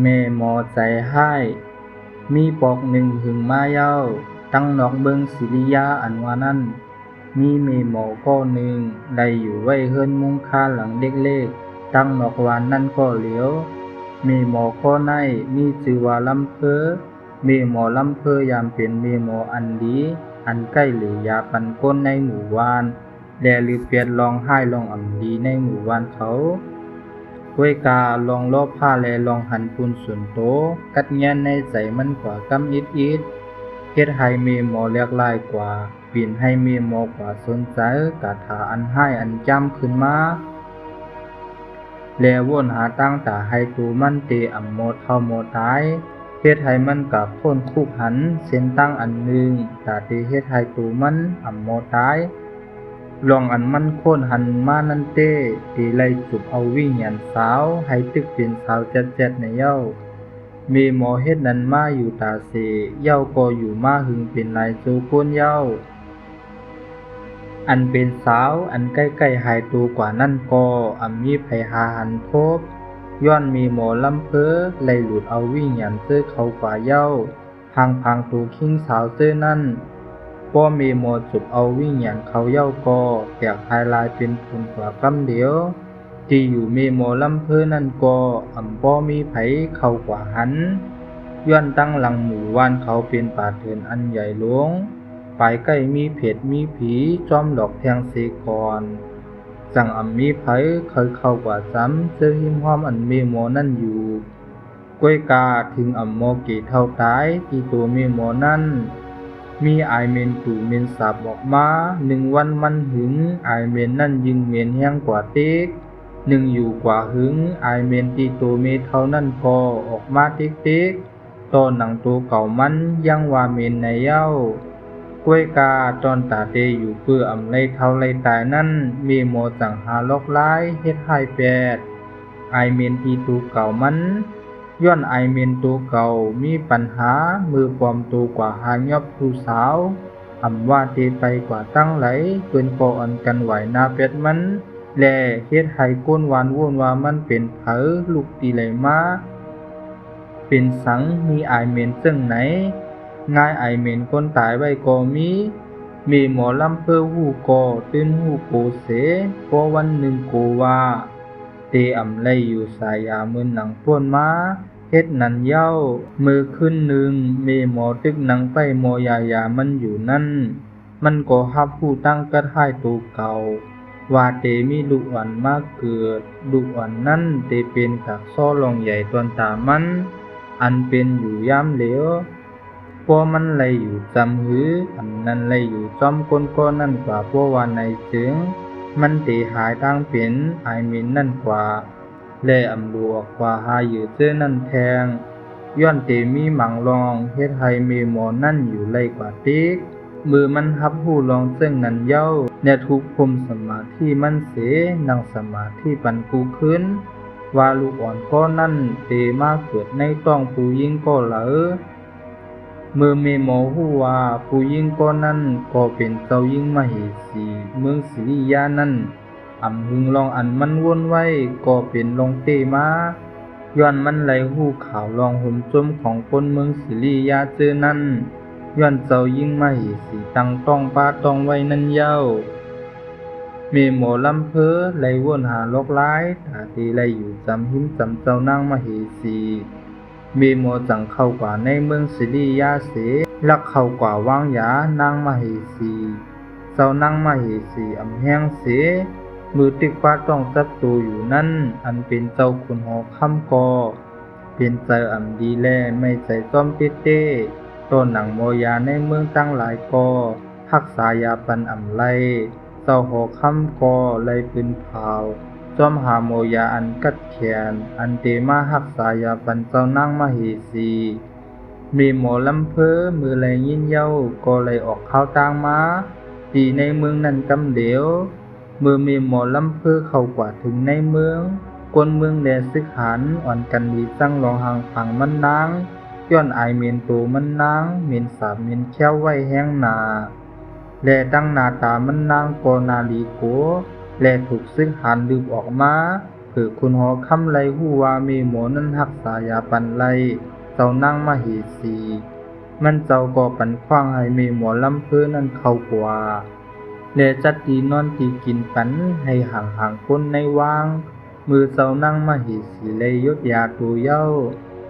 แม่หมอใจให้มีปอกหนึ่งหึงมาเย้าตั้งนอกเบิงศิริยาอันว่านั้นมีแม่หมอก็หนึ่งได้อยู่ไว้เฮิรนมุงคาหลังเล็กๆตั้งนอกวานนั่นก็เหลียวแม่หมอก็ในมีชื่อว่าลำเพอแม่หมอลำเพอยามเป็นแม่หมออันดีอันใกล้หรือยาปันก้นในหมู่วานแลหรือเปียดลองไห้ลองอ่ำดีในหมู่วานเขาก้วยกาลองลอบผ้าแลลองหันปุนส่วนโตกัดแง่นในใจมันกว่ากำอิดเฮ็ดให้เมหมอเลียกลายกว่าเปลี่ยนให้เมหมอกว่าสนใจกาถาอันให้อันจำขึ้นมาแลวนหาตั้งตาให้ตูมันเตอำโมเท่าโมตายเฮ็ดให้มันกับพ้นคุกหันเส้นตั้งอันหนึ่งตาเตเฮ็ดให้ตูมันอำโมตายลองอันมันโค่นหันมานั่นเต้ตีไล่จุบเอาวิ่งหยันสาวให้ตึกเป็นสาวแจ๊ดในเย้ามีหมอเฮ็ดนั้นมาอยู่ตาเสเย้าก็อยู่มาหึงเป็นลายโจก้นเย้าอันเป็นสาวอันใกล้ๆหายตัวกว่านั่นก็มีไผหาหันพบย้อนมีหมอลำเพอไล่หลุดเอาวิ่งหยันเสื้อเขากว่าเย้าพังตัวคิงสาวเสื้อนั่นป้อมีหมอจุบเอาวิ่งหยันเขาเย้าก็แตกภายลายเป็นผลกว่ากำเดียวที่อยู่มีหมอลำเพอนั่นก็ป้อมีไผเขากว่าหันย้อนตั้งหลังหมู่วานเขาเป็นป่าเถินอันใหญ่หลวงปลายใกล้มีเพชรมีผีจอมดอกแทงเสกรจังมีไผเคยเข้ากว่าซ้ำเจอหิมห้อมอันมีหมอนั่นอยู่ก้วยกาถึงโมเกเท่าตายที่ตัวมีหมอนั่นมีอายเมนตู่เมนสาบออกมาหนึ่งวันมันหึงอายเมนนั่นยิงเมนแห้งกว่าเต็กหนึ่งอยู่กว่าหึงอายเมนตีตัวเมเท่านั่นก็ออกมาเต็กตอนหนังตัวเก่ามันยังว่าเมนในเย้าก้วยกาตอนตาเตอยู่เพื่อไล่เท่าไล่ตายนั่นมีหมอจังหาลอกร้ายเฮ็ดให้แปดอายเมนตีตัวเก่ามันย้อนอายเมนตัวเก่ามีปัญหามือปลอมตัวกว่าหายอบผู้สาวว่าเตไปกว่าตั้งไหลเปิ้นก็อันกันไหวหน้าเป็ดมันแลเฮ็ดให้ก้นหวานวุ่นว่ามันเป็นเผอลูกตีไหลมาเป็นสังมีอายเมนซึ่งไหนง่ายอายเมนคนตายไว้ก็มีหมอลำเพอหูก็ตื่นหูโกเสก็วันหนึ่งโกว่าเตไลอยู่สายยามือหนังป้วนมาเฮ็ดนันเย้ามือขึ้นหนึ่งมีหมอตึกหนังไปหมอยามันอยู่นั่นมันก็ฮับผู้ตั้งกระท่ายตัวเก่าว่าเตมีลูกอ่อนมาเกิดลูกอ่อนนั่นเตเป็นกับซ้อลองใหญ่ตอนตามันอันเป็นอยู่ย่ำเหลวพวมันไหลอยู่จำหืออันนั้นไหลอยู่จอมก้นก็นั่นกว่าพววานในจึงมันเตหายตั้งเป็นอายมินนั่นกว่าแลดูออกกว่าหาอยู่เจอนั่นแทงย้อนเตมีหมังรองเฮ็ดให้มีหมอนั่นอยู่ไหลกว่าติ๊กมือมันฮับหูลองซึ่งนั้นเย้าแนทุกคุมสมาธิมันเสนั่งสมาธิปันกูขึ้นว่าลูกอ่อนก็นั่นเตมาเกิดในต้องผู้ยิ่งก็เหลอเมื่อมีหมอหูว่าผู้ยิ่งก็นั่นก็เป็นเจ้ายิ่งมเหสีเมืองศรียานั่นหึงลองอันมันวนไว้ก็เป็นลงเตมาย้อนมันไหลหูข่าวลองห่มจมของคนเมืองศรียาเจอนั่นย้อนเจ้ายิ่งมเหสีตั้งต้องป้าต้องไว้นั่นเย้ามีหมอลำเพอไหลวนหาลอกร้ายตาตีไหลอยู่จำหิมจำเจ้านางมเหสีมีหมอจังเข้ากว่าในเมืองศรียาเสลักเข้ากว่าวางยานางมเหสีเจ้านางมเหสีแห้งเสมือติกฟ้าต้องจับตัวอยู่นั่นอันเป็นเจ้าคุณหอคำกอเป็นใจดีแลไม่ใจจ้อมเต้ต้นหนังโมยาในเมืองตั้งหลายกอพักษายาปันไลเจ้าหอคำกอไลปืนเผาจอมหาโมยาอันกัดแขนอันเตมาหักษายาปันเจ้านางมเหสีมีหมอลำเพอมือไหลยินเย้าก็ไหลออกข้าวตางมาตีในเมืองนั้นกำเดียวเมื่อมีหมอลำเพอเข้ากว่าถึงในเมืองกวนเมืองแลซึกหันอ่อนกันดีจังลองหางผังมันนางย้อนอายเมนโตมันนางเมนสาบเมนแค้วไว้แห้งนาแลตั้งหน้าตามันนางก็นาลีโกแลถูกซึกหันลืบออกมา คือคุณหอคำไลฮู้ว่ามีหมอนั้นรักษายาปันไลเจ้านางมเหสีมันเจ้าก็ปันขว้างให้มีหมอลำเพื่อนั้นเข้ากว่าและจัดตีนอนตีกินปันให้ห่างๆคนในวางมือเจ้านางมเหสีเลยยศยาตัวเย้า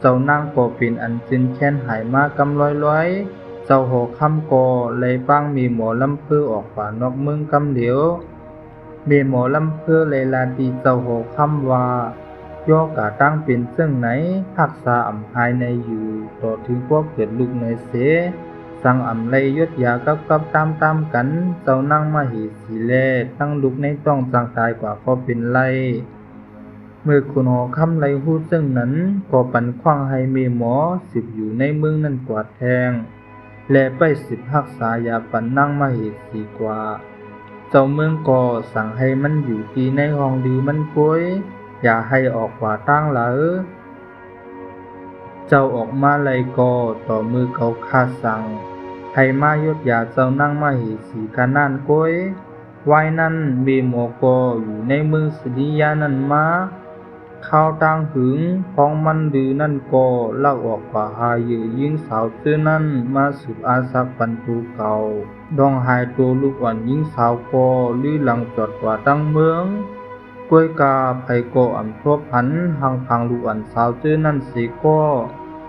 เจ้านางก็เป็นอันจินแค้นหายมากำร้อยเจ้าหอคำก็เลยป้างมีหมอลำเพื่อออกป่านอกเมืองกำเหลียวมีหมอลำเพื่อเลยลาตีเจ้าหอคำว่าย่อกะตั้งเป็นเสื่องไหนหักษาอ่ำภายในอยู่ต่อถึงพวกเกิดลูกในเสสั่งอ่ำเลยยศยากับตามกันเจ้านางมเหสีแลตั้งลูกในต้องจางตายกว่าก็เป็นไรเมื่อคุณหอคำไลฮู้ซึ่งนั้นก็ปันขว้างให้มีหมอ10อยู่ในเมืองนั้นกวาดแทงและไป10รักษายาปันนางมเหสีกว่าเจ้าเมืองก็สั่งให้มันอยู่ที่ในห้องดีมันป่วยอย่าให้ออกกว่าตั้งหลาเจ้าออกมาไลก็ต่อมือเขาคาสั่งให้มายศยาเจ้านางมเหสีกานานก้อยไว้นั้นมีหมอก็อยู่ในเมืองสิริยานั้นมาข้าวต่างหึงพ้องมันดือนั่นก็ลากออกกว่าหายือยิงสาวเจ้านั้นมาสืบอาศักปันตูเก่าดองหายตัวลูกอ่อนยิงสาวก็ลื้อหลังจอดกว่าตั้งเมืองกล้วยกาไผก็อ่ำทั่วพันหังพังลูกอ่อนสาวเจ้านั้นสิก็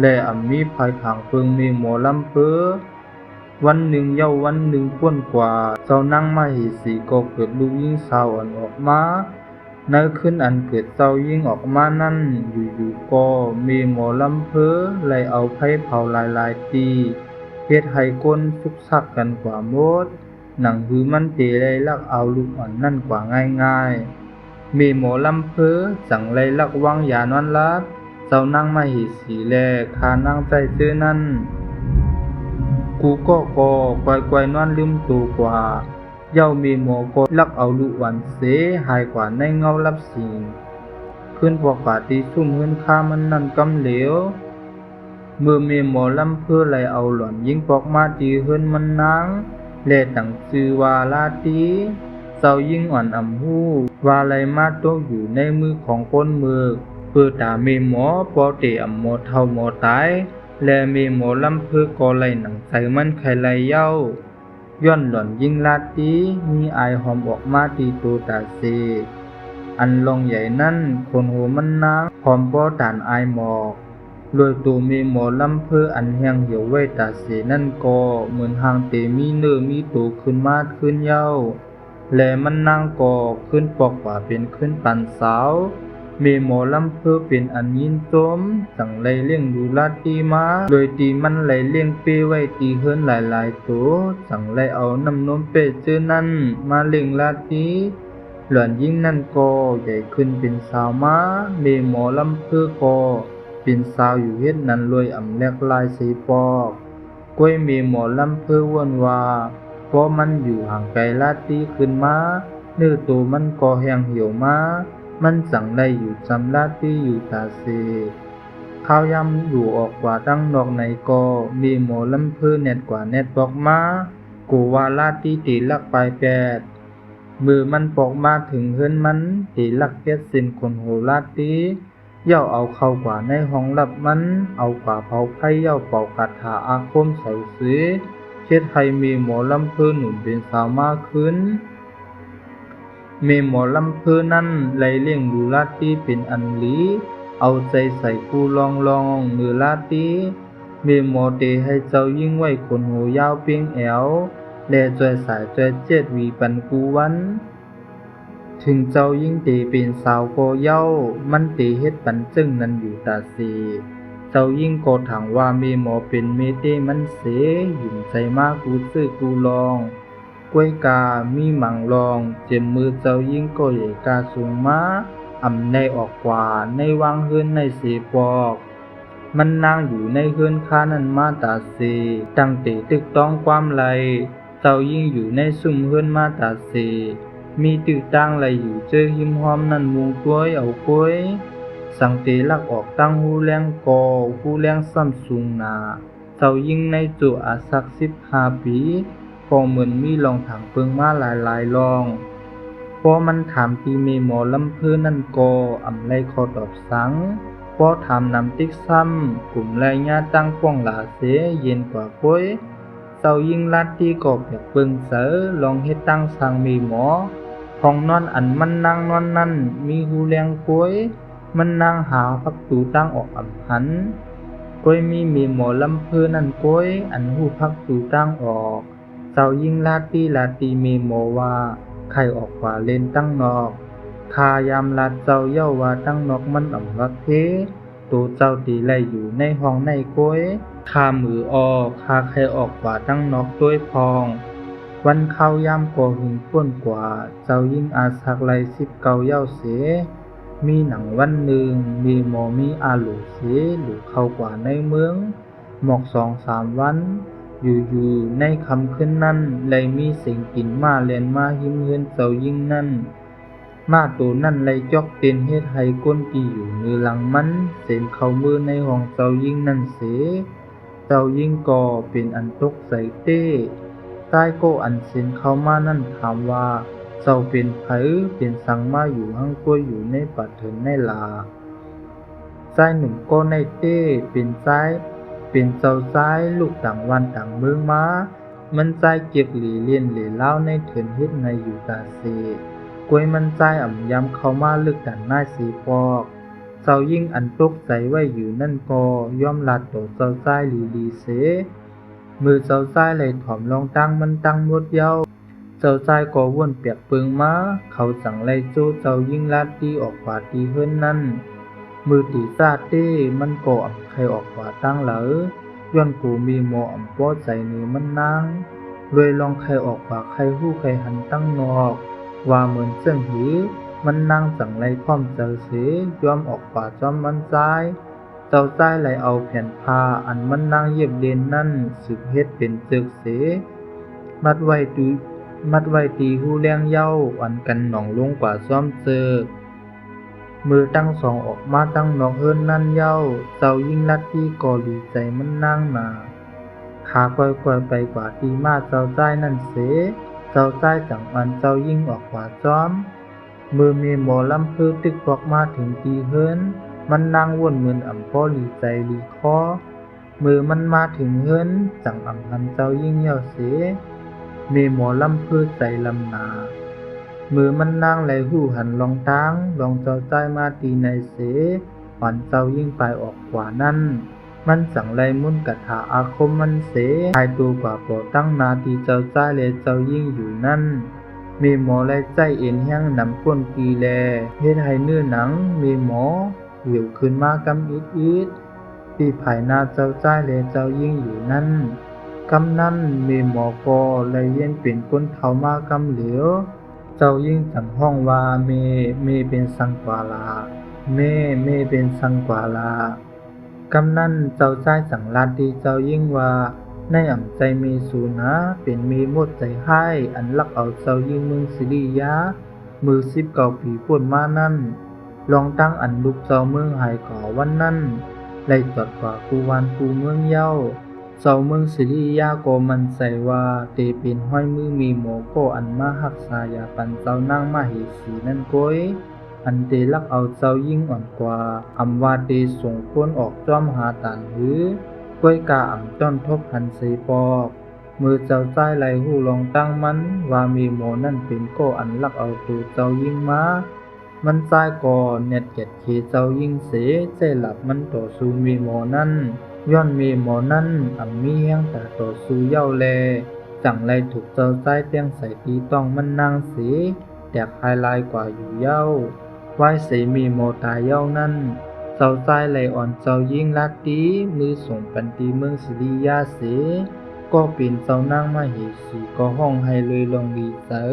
และอ่ำมีภายผังเพิงมีหมอลำเพ้อวันหนึ่งเย้าวันหนึ่งป้วนกว่าเจ้านางมเหสีก็เกิดลูกยิงสาวอ่อนออกมาในคืนอันเกิดเจ้ายิงออกมานั่นอยู่ๆก็มีหมอลำเพ้อไล่เอาไผเผาหลายตีเฮ็ดให้คนสุกซักกันกว่าหมดหนังหือมันเตไล่ลักเอาลูกอ่อนนั่นกว่าง่ายๆมีหมอลำเพ้อจังไล่ลักวางยานอนลับเจ้านางมเหสีแลคานางใจเจ้อนั่นกูก็กวยนอนลืมตัวกว่าเย้ามีหมอก็ลักเอาลูกหวันเสหายกว่าในเงารับสิงขึ้นพวกป่าตีซุ่มเฮือนข้ามันนั่นกำเหลวเมื่อมีหมอลำเพื่อไล่เอาหล่อนยิงปอกมาตีเฮือนมันนางและตั้งชื่อว่าลาตีเจ้ายิงอ่อนอ่ำหู้ว่าไล่มาตกอยู่ในมือของคนเมืองเพื่อตามีหมอปอเตอ่ำหมอเท่าหมอตายและมีหมอลำเพื่อก็ไล่หนังใส่มันไข่ไล่เย้าย้อนหล่อนยิงลาตีมีอายหอมออกมาตีตูตาเซอันลองใหญ่นั่นคนโหมันนางหอมบ่ตานอายหมอกโดยตัวมีหมอลำเพื่ออันแห้งเหี่ยวไว้ตาเสนั่นก็เหมือนหางเตมีเนื้อมีตูขึ้นมาขึ้นเย้าและมันนางก็ขึ้นปอกว่าเป็นขึ้นปันสาวมีหมอลำเพื่อเป็นอันยินจมจังไล่เลี้ยงดูลาตีมาโดยตีมันไล่เลี้ยงเป้ไว้ตีเฮิรนหลายตัวจังไล่เอาน้ำนมเป้เจอนั่นมาเลี้ยงลาตีหล่อนยิ่งนั่นก็ใหญ่ขึ้นเป็นสาวมามีหมอลำเพื่อก็เป็นสาวอยู่เฮ็ดนั้นรวยอ่ำแลกลายสีปอกกล้วยมีหมอลำเพื่อวนว่าเพราะมันอยู่ห่างไกลลาตีขึ้นมาเนื้อตัวมันก็แห้งเหี่ยวมามันสั่งได้อยู่จำลาตีอยู่ตาเซข้าวยำอยู่ออกกว่าตั้งนอกในก็มีหมอลำเพื่อเน็ตกว่าเน็ตบอกมากูว่าลาตีตีลักปลายแปดมือมันปอกมาถึงเฮือนมันตีลักเปียดสินคนโหลาตีเย่าเอาเข้ากว่าในห้องลับมันเอากว่าเผาไผ่เย่าเป่าคาถาอาคมใส่ซื้อเช็ดให้มีหมอลำเพื่อหนุนเป็นสาวมากขึ้นมีหมอลำเพื่อนั่นไล่เลี้ยงดูลาตีเป็นอันหลีเอาใจใส่กูลองมือลาตีมีหมอเตให้เจ้ายิ่งไว้คนหูยาวเพียงแอวและจอยสายจอยเจ็ดวีปันกูวันถึงเจ้ายิ่งเตเป็นสาวก็เย้ามันเตเฮ็ดปันจึงนั้นอยู่ตาสีเจ้ายิ่งก็ถังว่ามีหมอเป็นเมเตมันเสหยุ่มใจมากกูซื้อกูลองกล้วยกามีหมังรองเจ็มมือเจ้ายิ่งก็ใหญ่กาสูงมาอ่ำในออกกว่าในวางเฮือนในสีปอกมันนั่งอยู่ในเฮือนค้านั้นมาตาสีตั้งติตึกต้องความไหลเจ้ายิ่งอยู่ในซุ่มเฮือนมาตาสีมีตึกตั้งไหลอยู่เจอหิมหอมนั่นมุงกล้วยเอากล้วยสังเตลักออกตั้งหูแรงกอหูแรงซ้ำสูงนาเจ้ายิ่งในจุอาศัก15 ปีก็เหมือนมีลองถังเปิงมาหลายลอง ป้อมันถามตีเมหมอลำเพื่อนั่นก็อำไลขอตอบสังป้อถามนำติ๊กซ้ำกลุ่มไรญาตั้งป้องหลาเสเย็นกว่าป้อยเศร้ายิ่งลัดที่ก็เปียกเปิงเสอลองเฮ็ดตั้งสร้างเมหมอห้องนอนอันมันนั่งนอนนั่นมีหูแรงป้อยมันนั่งหาพักตูตั้งออกอำหันก้อยมีเมหมอลำเพื่อนั่นก้อยอันหูพักตูตั้งออกเศร้ายิ่งลาตีเมหมอว่าไข่ออกขวาเลนตั้งนอกคายามลาดเจ้าเย้าว่าตั้งนอกมันอ่ำรักเพตัวเจ้าตีไล่อยู่ในห้องในก้อยคามือออกคาไข่ออกขวาตั้งนอกด้วยพองวันเข้ายามก่อหึงป้นกว่าเจ้ายิ่งอาสักไล่19เย้าเสมีหนังวันหนึ่งมีหมอมีอาหลูเสหลูเข้ากว่าในเมืองหมอก2-3 วันอยู่ในคำขึ้นนั่นเลยมีสิ่งกินมาเล่นมาหิมเฮือนเจ้ายิ่งนั่นมาตัวนั่นเลยจอกเต็นเฮ็ดให้ก้นที่อยู่มือหลังมันเส้นเข้ามือในห้องเจ้ายิ่งนั่นเสเจ้ายิ่งก็เป็นอันตกใส่เต้ใต้ก็อันเส้นเข้ามานั่นถามว่าเจ้าเป็นไผเป็นสังมาอยู่หั่งกล้วยอยู่ในปัดเถินในลาซ้ายหนุ่มก็ในเต้เป็นซ้ายเป็นเจ้าซ้ายลูกต่างวันต่างเมืองมามันใจเก็บหลีเลียนเหล่เล่าในเถินเฮ็ดในอยู่ตาเสกล้วยมันใจอ่ำยำเข้ามาลึกดันหน้าสีปอกเจ้ายิ่งอันตกใจไว้อยู่นั่นก็ย่อมลัดต่อเจ้าซ้ายลีเสมือเจ้าซ้ายไหลถ่อมลองตั้งมันตั้งหมดเย้าเจ้าซ้ายก็ว่นเปียกเปิงมาเขาสั่งไล่โจ้เจ้ายิ่งลัดตีออกขวาตีเฮิรนนั่นมือตีซาเต้มันก็อ่ำใครออกขวาตั้งเหลอย้อนกูมีหมออ่ำป้อใจนี่มันนางรวยลองใครออกขวาใครหู้ใครหันตั้งนอกว่าเหมือนเสื่องหือมันนั่งสั่งไล่พร้อมเจ้าเสยอมออกขวาจอมมันซ้ายเจ้าซ้ายไหลเอาแผ่นผ้าอันมันนั่งเย็บเลนนั่นสืบเฮ็ดเป็นเจึกเสมัดไว้ตีหูแรงเย้าอันกันหนองลงกว่าซ้อมเจอมือตั้งสองออกมาตั้งนอกเฮิรนนั่นเย้าเจ้ายิ่งลัดที่ก่อดีใจมันนั่งนาขาก่อยไปกว่าตีมาเจ้าใจนั่นเสเจ้าใจจังมันเจ้ายิ่งออกกว่าจอมมือมีหมอลำเพื่อตึกบอกมาถึงตีเฮิรนมันนั่งวนเหมือนอ่ำพ่อหลีใจหลีคอมือมันมาถึงเฮิรนจังอ่ำหันเจ้ายิ่งเย้าเสมีหมอลำเพื่อใจลำนามือมันนั่งไหลหูหันลองตั้งลองเจ้าใจมาตีในเสหันเจ้ายิ่งไปออกกว่านั้นมันสั่งไหลมุ่นกะถาอาคมมันเสหายตัวกว่าปอตั้งนาตีเจ้าใจเลยเจ้ายิ่งอยู่นั่นมีหมอไหลใจเอ็นแห้งนำก้นตีแลเฮ็ดให้เนื้อหนังมีหมอหิวขึ้นมากำอิดตีภายหน้าเจ้าใจเลยเจ้ายิ่งอยู่นั่นกำนั้นมีหมอก็เลยเย็นเป็นก้นเท้ามากำเหลียวเจ้ายิ่งจังห้องว่าเมเป็นสังกวาลาเมเป็นสังกวาลากำนั้นเจ้าใจจังลาดดีเจ้ายิ่งว่าในอ่ำใจเมสูนะเป็นเมหมดใจให้อันลักเอาเจ้ายิ่งเมืองสิริยามือ19 ปีป่วนมานั่นลองตั้งอันลุกเจ้าเมืองหายก่อวันนั้นไล่จอดกว่ากูวันกูเมืองเย้าเจ้าเมืองสิริยาก็มันใส่ว่าเตเป็นห้อยมือมีหมอก็อันมาหักษายาปันเจ้านางมาเหสีนั่นก้อยอันเตลักเอาเจ้ายิ่งอ่อนกว่าอำว่าเตส่งคนออกจ้อมหาตานหือก้อยกาอ่ำจ้อนทบหันใส่ปอกมือเจ้าใจไหลหูลองตั้งมันว่ามีหมอนั่นเป็นก็อันลักเอาตัวเจ้ายิ่งมามันใจก่อเน็ดเก็ดเขเจ้ายิ่งเสใจหลับมันต่อสู้มีหมอนั่นย้อนมีหมอนั่นอ่ำมีแห้งแต่ต่อสู้เย้าแลจังไรถูกเจ้าใจเตียงใส่ตีต้องมันนางเสแตกภายลายกว่าอยู่เย้าไว้เสมีหมอตายเย้านั่นเจ้าใจไหลอ่อนเจ้ายิ่งลัดตีมือส่งปันตีเมืองสิริยาเสก็เป็นเจ้านางมาเหสีก็ห้องให้เลยลองดีเสอ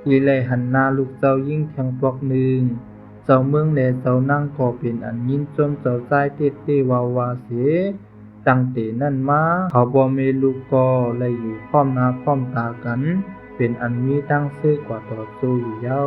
ลีไลหันหน้าลูกเจ้ายิ่งแทงปอกหนึ่งเจ้าเมืองและเจ้านางก็เป็นอันยินจนเจ้าใจเตวาวาเสตั้งแต่นั้นมาเขาบ่มีลูกก็เลยอยู่พร้อมหน้าพร้อมตากันเป็นอันมีตั้งซื่อกว่าต่อสู้อยู่เย้า